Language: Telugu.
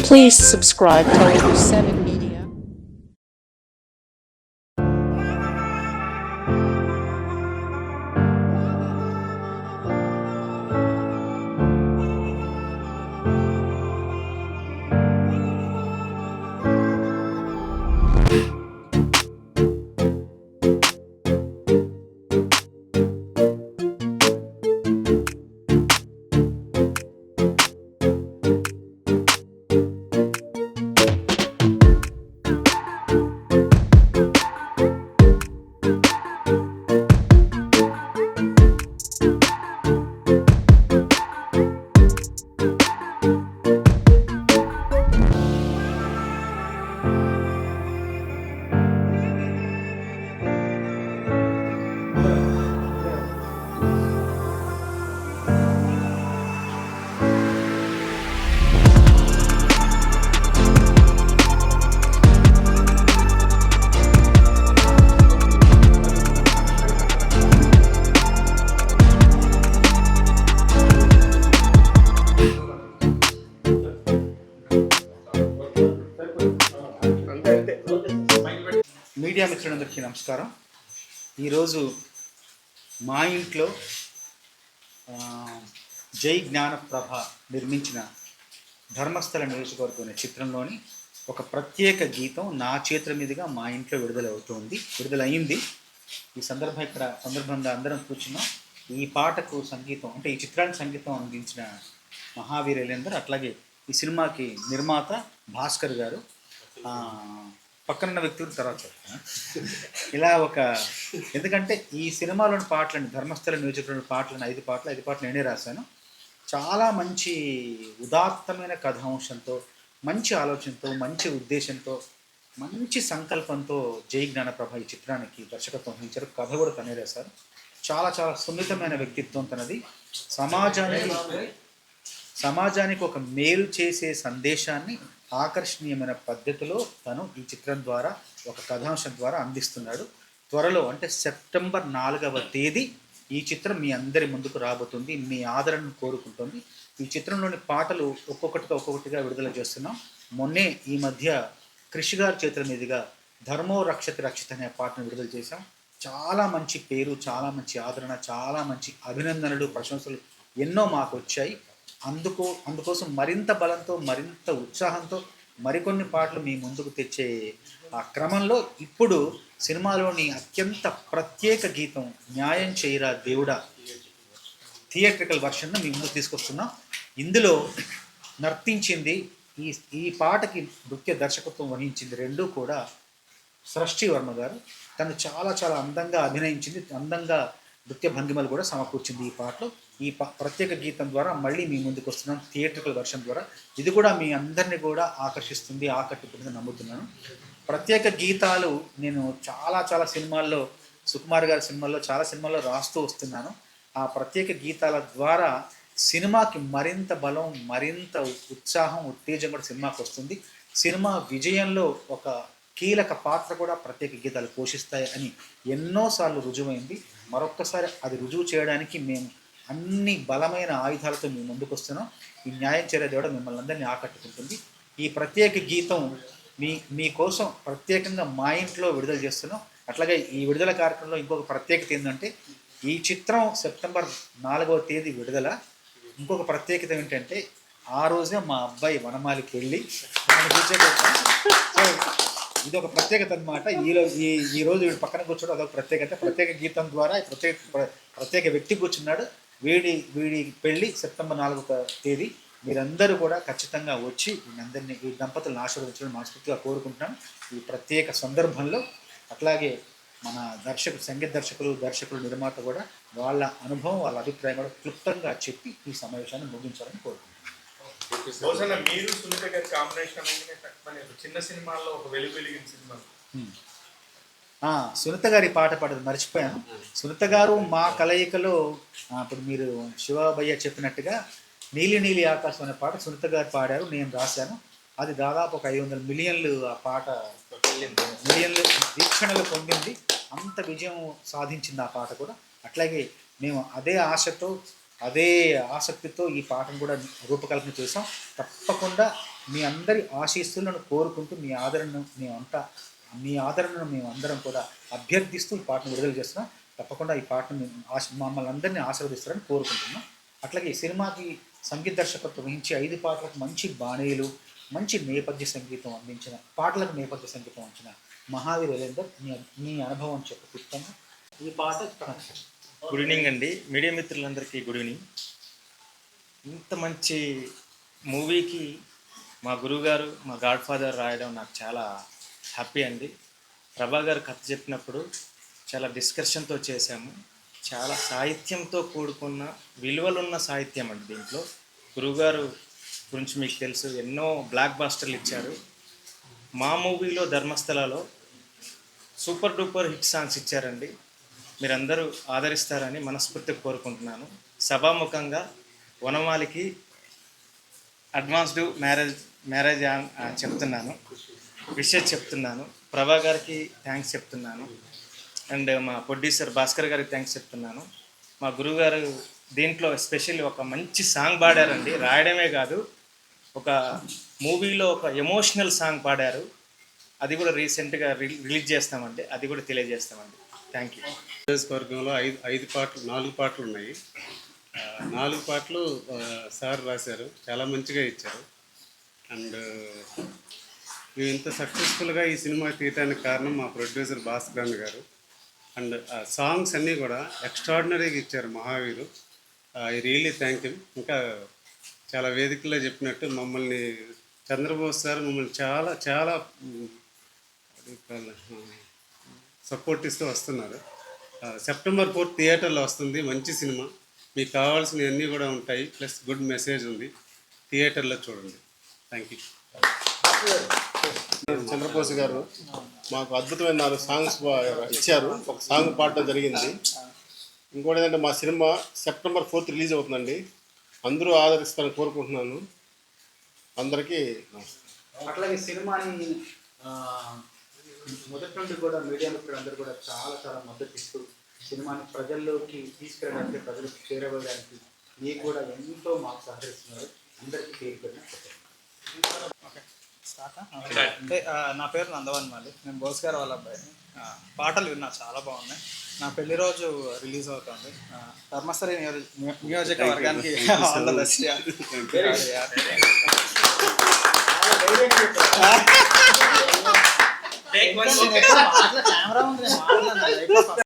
Please subscribe to 7 Media. Media మిత్రులందరికీ నమస్కారం. ఈరోజు మా ఇంట్లో జై జ్ఞానప్రభ నిర్మించిన ధర్మస్థల నియోజకవర్గం అనే చిత్రంలోని ఒక ప్రత్యేక గీతం నా చేతుల మీదుగా మా ఇంట్లో విడుదలైంది. ఈ సందర్భంగా అందరం కూర్చున్నాం. ఈ పాటకు సంగీతం అంటే ఈ చిత్రానికి సంగీతం అందించిన మహావీరులందరూ, అట్లాగే ఈ సినిమాకి నిర్మాత భాస్కర్ గారు, పక్కనున్న వ్యక్తులు తర్వాత చెప్తాను. ఇలా ఎందుకంటే ఈ సినిమాలోని పాటలని, ధర్మస్థల నియోజకవర్గంలోని పాటలను 5 పాటలు నేనే రాశాను. చాలా మంచి ఉదాత్తమైన కథాంశంతో, మంచి ఆలోచనతో, మంచి ఉద్దేశంతో, మంచి సంకల్పంతో జై జ్ఞానప్రభ ఈ చిత్రానికి దర్శకత్వం వహించారు. కథ కూడా తనే రాశారు. చాలా చాలా సున్నితమైన వ్యక్తిత్వం తనది. సమాజానికి ఒక మేలు చేసే సందేశాన్ని ఆకర్షణీయమైన పద్ధతిలో తను ఈ చిత్రం ద్వారా, ఒక కథాంశం ద్వారా అందిస్తున్నాడు. త్వరలో అంటే సెప్టెంబర్ 4వ తేదీ ఈ చిత్రం మీ అందరి ముందుకు రాబోతుంది. మీ ఆదరణను కోరుకుంటుంది. ఈ చిత్రంలోని పాటలు ఒక్కొక్కటిగా విడుదల చేస్తున్నాం. మొన్నే ఈ మధ్య కృషి గారి చేతుల మీదుగా ధర్మో రక్షతి రక్షిత అనే పాటను విడుదల చేశాం. చాలా మంచి పేరు, చాలా మంచి ఆదరణ, చాలా మంచి అభినందనలు, ప్రశంసలు ఎన్నో మాకు వచ్చాయి. అందుకోసం మరింత బలంతో, మరింత ఉత్సాహంతో మరికొన్ని పాటలు మీ ముందుకు తెచ్చే ఆ క్రమంలో ఇప్పుడు సినిమాలోని అత్యంత ప్రత్యేక గీతం న్యాయం చేయరా దేవుడా థియేట్రికల్ వర్షన్ను మీ ముందుకు తీసుకొస్తున్నాం. ఇందులో నర్తించింది, ఈ పాటకి నృత్య దర్శకత్వం వహించింది రెండూ కూడా సృష్టి వర్మ గారు. తను చాలా చాలా అందంగా అభినయించింది, అందంగా నృత్య భంగిమలు కూడా సమకూర్చింది ఈ పాటలో. ఈ ప్రత్యేక గీతం ద్వారా మళ్ళీ మీ ముందుకు వస్తున్నాం థియేట్రికల్ వర్షన్ ద్వారా. ఇది కూడా మీ అందరినీ కూడా ఆకట్టుకుంటుందని నమ్ముతున్నాను. ప్రత్యేక గీతాలు నేను చాలా సినిమాల్లో, సుకుమార్ గారి సినిమాల్లో, చాలా సినిమాల్లో రాస్తూ వస్తున్నాను. ఆ ప్రత్యేక గీతాల ద్వారా సినిమాకి మరింత బలం, మరింత ఉత్సాహం, ఉత్తేజం కూడా సినిమాకి వస్తుంది. సినిమా విజయంలో ఒక కీలక పాత్ర కూడా ప్రత్యేక గీతాలు పోషిస్తాయి అని ఎన్నోసార్లు రుజువైంది. మరొక్కసారి అది రుజువు చేయడానికి మేము అన్ని బలమైన ఆయుధాలతో మేము ముందుకు వస్తున్నాం. ఈ న్యాయం చేరే దేవుడు మిమ్మల్ని అందరినీ ఆకట్టుకుంటుంది. ఈ ప్రత్యేక గీతం మీకోసం ప్రత్యేకంగా మా ఇంట్లో విడుదల చేస్తున్నాం. అట్లాగే ఈ విడుదల కార్యక్రమంలో ఇంకొక ప్రత్యేకత ఏంటంటే, ఈ చిత్రం సెప్టెంబర్ 4వ తేదీ విడుదల. ఇంకొక ప్రత్యేకత ఏంటంటే, ఆ రోజే మా అబ్బాయి వనమాలికి వెళ్ళి ఇది ఒక ప్రత్యేకత అనమాట. ఈ రోజు వీడు పక్కన కూర్చోడం అదొక ప్రత్యేకత. ప్రత్యేక గీతం ద్వారా ప్రత్యేక వ్యక్తి కూర్చున్నాడు. వీడి పెళ్ళి సెప్టెంబర్ 4వ తేదీ. మీరందరూ కూడా ఖచ్చితంగా వచ్చి ఈ దంపతులను ఆశీర్వదించడం మనస్ఫూర్తిగా కోరుకుంటున్నాను ఈ ప్రత్యేక సందర్భంలో. అట్లాగే మన సంగీత దర్శకులు, నిర్మాత కూడా వాళ్ళ అనుభవం, వాళ్ళ అభిప్రాయం కూడా క్లుప్తంగా చెప్పి ఈ సమావేశాన్ని ముగించాలని కోరుకుంటున్నాను. మీరు సునీత గారి కాంబినేషన్ చిన్న సినిమాల్లో ఒక వెలుగులిగిన సినిమా. సునీత గారి పాట పాడదు మర్చిపోయాను. సునీత గారు మా కలయికలో ఇప్పుడు మీరు శివభయ్య చెప్పినట్టుగా నీలి నీలి ఆకాశం అనే పాట సునీత గారు పాడారు, నేను రాశాను. అది దాదాపు ఒక 500 మిలియన్లు ఆ పాట వీక్షణలు పొందింది. అంత విజయం సాధించింది ఆ పాట కూడా. అట్లాగే మేము అదే ఆశతో, అదే ఆసక్తితో ఈ పాటను కూడా రూపకల్పన చేసాం. తప్పకుండా మీ అందరి ఆశీస్సులను కోరుకుంటూ మీ ఆదరణను మేము అందరం కూడా అభ్యర్థిస్తూ ఈ పాటను విడుదల చేస్తున్నాం. తప్పకుండా ఈ పాటను మమ్మల్ని అందరినీ ఆశీర్వదిస్తారని కోరుకుంటున్నాం. అట్లాగే ఈ సినిమాకి సంగీత దర్శకత్వం వహించి 5 పాటలకు మంచి బాణీలు, మంచి నేపథ్య సంగీతం అందించిన, పాటలకు నేపథ్య సంగీతం అందించిన మహావీర్ ఎలేందర్, మీ అనుభవం చెప్పుకుంటాము. ఈ పాట గుడ్ ఈవినింగ్ అండి, మీడియా మిత్రులందరికీ గుడ్ ఈవినింగ్. ఇంత మంచి మూవీకి మా గురువుగారు, మా గాడ్ ఫాదర్ రాయడం నాకు చాలా హ్యాపీ అండి. ప్రభా గారు కథ చెప్పినప్పుడు చాలా డిస్కషన్తో చేశాము. చాలా సాహిత్యంతో కూడుకున్న విలువలున్న సాహిత్యం అండి. దీంట్లో గురువుగారు గురించి మీకు తెలుసు, ఎన్నో బ్లాక్ బాస్టర్లు ఇచ్చారు. మా మూవీలో ధర్మస్థలలో సూపర్ డూపర్ హిట్ సాంగ్స్ ఇచ్చారండి. మీరందరూ ఆదరిస్తారని మనస్ఫూర్తిగా కోరుకుంటున్నాను. సభాముఖంగా వనమాలికి అడ్వాన్స్డ్ మ్యారేజ్ చెప్తున్నాను, విషెస్ చెప్తున్నాను. ప్రభా గారికి థ్యాంక్స్ చెప్తున్నాను. అండ్ మా ప్రొడ్యూసర్ భాస్కర్ గారికి థ్యాంక్స్ చెప్తున్నాను. మా గురువుగారు దీంట్లో ఎస్పెషల్లీ ఒక మంచి సాంగ్ పాడారండి. రాయడమే కాదు, ఒక మూవీలో ఒక ఎమోషనల్ సాంగ్ పాడారు. అది కూడా రీసెంట్గా రిలీజ్ చేస్తామండి, అది కూడా తెలియజేస్తామండి. Thank you. నియోజకవర్గంలో 4 పాటలు ఉన్నాయి. 4 పాటలు సార్ రాశారు, చాలా మంచిగా ఇచ్చారు. అండ్ మేము ఇంత సక్సెస్ఫుల్గా ఈ సినిమా తీయడానికి కారణం మా ప్రొడ్యూసర్ భాస్కర్ గారు. అండ్ సాంగ్స్ అన్నీ కూడా ఎక్స్ట్రాడినరీగా ఇచ్చారు మహావీరు. I really thank you. ఇంకా చాలా వేదికల్లో చెప్పినట్టు మమ్మల్ని చంద్రబోస్ సార్ మమ్మల్ని చాలా చాలా సపోర్ట్ ఇస్తూ వస్తున్నారు. సెప్టెంబర్ 4 థియేటర్లో వస్తుంది. మంచి సినిమా, మీకు కావాల్సినవన్నీ కూడా ఉంటాయి, ప్లస్ గుడ్ మెసేజ్ ఉంది. థియేటర్లో చూడండి. Thank you. చంద్రబోస్ గారు మాకు అద్భుతమైన 4 సాంగ్స్ ఇచ్చారు. ఒక సాంగ్ పాడడం జరిగింది. ఇంకోటి ఏంటంటే మా సినిమా సెప్టెంబర్ 4 రిలీజ్ అవుతుందండి. అందరూ ఆదరిస్తారని కోరుకుంటున్నాను. అందరికీ అట్లాగే సినిమాని మొదటి నుండి కూడా మీడియా మిత్రులందరూ కూడా చాలా మద్దతు ఇస్తూ సినిమాని ప్రజల్లోకి తీసుకెళ్ళడానికి, ప్రజలకు చేరవేయడానికి మీకు కూడా ఎంతో మాకు సహకరిస్తున్నారు. అందరికీ పేరు పెట్టిన అంటే నా పేరు నందవన్ మాలి, నేను బోస్ గారు వాళ్ళ అబ్బాయిని. పాటలు విన్నా, చాలా బాగున్నాయి. నా పెళ్లి రోజు రిలీజ్ అవుతుంది. ధర్మస్థలి నియోజకవర్గానికి ఆల్ ద బెస్ట్.